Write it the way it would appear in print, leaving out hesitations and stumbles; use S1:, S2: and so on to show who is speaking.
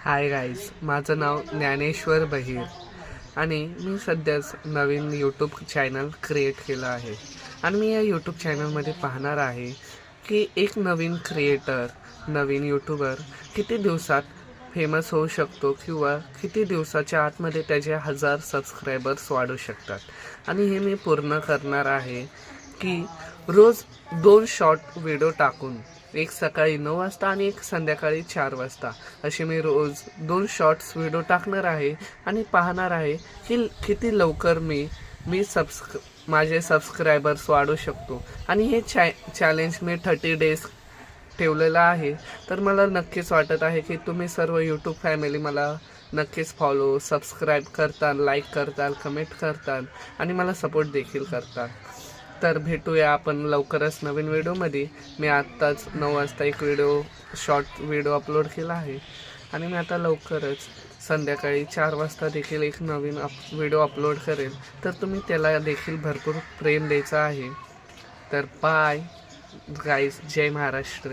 S1: Hi guys, माझं नाव ज्ञानेश्वर बहीर आणि मी सध्याच नवीन यूट्यूब चॅनल क्रिएट केलं आहे. आणि मी या यूट्यूब चॅनलमध्ये पाहणार आहे की एक नवीन क्रिएटर, नवीन यूट्यूबर किती दिवसात फेमस होऊ शकतो किंवा किती दिवसाच्या आतमध्ये त्याचे 1000 सबस्क्रायबर्स वाढू शकतात. आणि हे मी पूर्ण करणार आहे की रोज 2 शॉर्ट व्हिडिओ टाकून, एक सकाळी 9 वाजता आणि एक संध्याकाळी 4 वाजता असे मी रोज 2 शॉर्ट्स व्हिडिओ टाकणार आहे आणि पाहणार आहे की किती लवकर मी माझे सबस्क्रायबर्स वाढवू शकतो. आणि हे चॅलेंज मी 30 डेज ठेवलेलं आहे. तर मला नक्कीच वाटत आहे की तुम्ही सर्व यूट्यूब फॅमिली मला नक्कीच फॉलो, सबस्क्राईब करताल, लाईक करताल, कमेंट करताल आणि मला सपोर्ट देखील करताल. तर भेटूया आपण लवकरच नवीन व्हिडिओमध्ये. मी आत्ताच 9 वाजता एक शॉर्ट व्हिडिओ अपलोड केला आहे आणि मी आता लवकरच संध्याकाळी 4 वाजता देखील एक नवीन व्हिडिओ अपलोड करेल. तर तुम्ही त्याला देखील भरपूर प्रेम द्यायचं आहे. तर बाय गाईज, जय महाराष्ट्र.